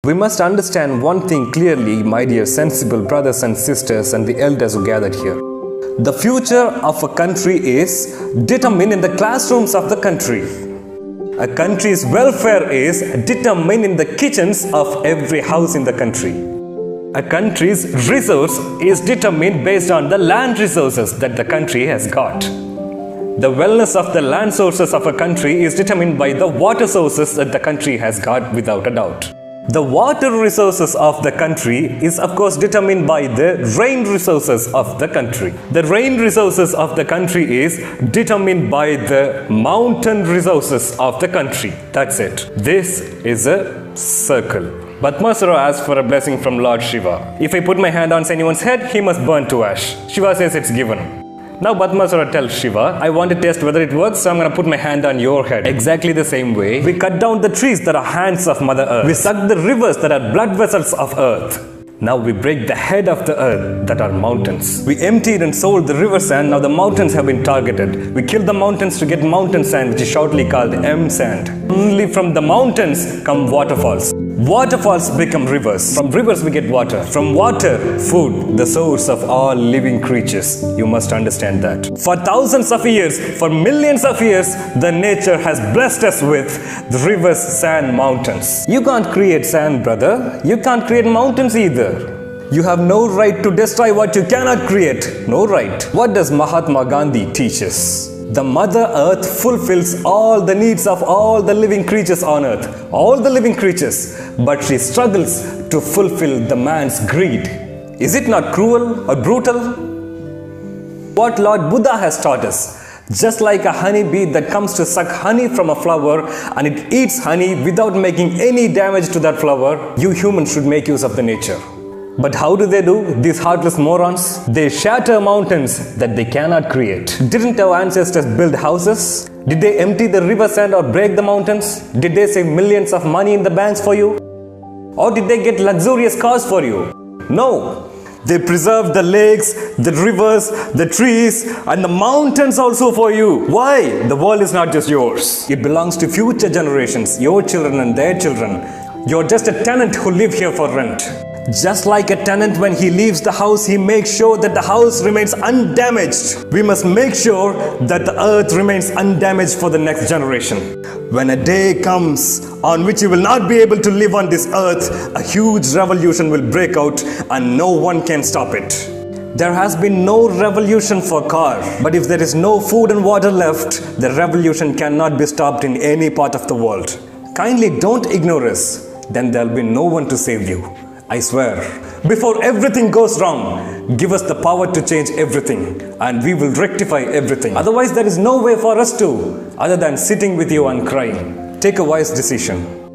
We must understand one thing clearly, my dear sensible brothers and sisters and the elders who gathered here. The future of a country is determined in the classrooms of the country. A country's welfare is determined in the kitchens of every house in the country. A country's resource is determined based on the land resources that the country has got. The wellness of the land sources of a country is determined by the water sources that the country has got, without a doubt. The water resources of the country is of course determined by the rain resources of the country. The rain resources of the country is determined by the mountain resources of the country. That's it. This is a circle. Padmasara asks for a blessing from Lord Shiva. If I put my hand on anyone's head, he must burn to ash. Shiva says it's given. Now Padmasara tells Shiva, I want to test whether it works, so I'm going to put my hand on your head. Exactly the same way, we cut down the trees that are hands of Mother Earth. We suck the rivers that are blood vessels of Earth. Now we break the head of the earth, that are mountains. We emptied and sold the river sand, now the mountains have been targeted. We killed the mountains to get mountain sand, which is shortly called M sand. Only from the mountains come waterfalls. Waterfalls become rivers. From rivers we get water. From water, food, the source of all living creatures. You must understand that. For thousands of years, for millions of years, the nature has blessed us with the rivers, sand, mountains. You can't create sand, brother. You can't create mountains either. You have no right to destroy what you cannot create. No right. What does Mahatma Gandhi teach us? The Mother Earth fulfills all the needs of all the living creatures on earth. All the living creatures. But she struggles to fulfill the man's greed. Is it not cruel or brutal? What Lord Buddha has taught us. Just like a honeybee that comes to suck honey from a flower and it eats honey without making any damage to that flower, you humans should make use of the nature. But how do they do, these heartless morons? They shatter mountains that they cannot create. Didn't our ancestors build houses? Did they empty the river sand or break the mountains? Did they save millions of money in the banks for you? Or did they get luxurious cars for you? No. They preserved the lakes, the rivers, the trees, and the mountains also for you. Why? The world is not just yours. It belongs to future generations, your children and their children. You're just a tenant who live here for rent. Just like a tenant, when he leaves the house, he makes sure that the house remains undamaged. We must make sure that the earth remains undamaged for the next generation. When a day comes on which you will not be able to live on this earth, a huge revolution will break out and no one can stop it. There has been no revolution for car, but if there is no food and water left, the revolution cannot be stopped in any part of the world. Kindly don't ignore us, then there will be no one to save you. I swear, before everything goes wrong, give us the power to change everything and we will rectify everything. Otherwise, there is no way for us to, other than sitting with you and crying. Take a wise decision.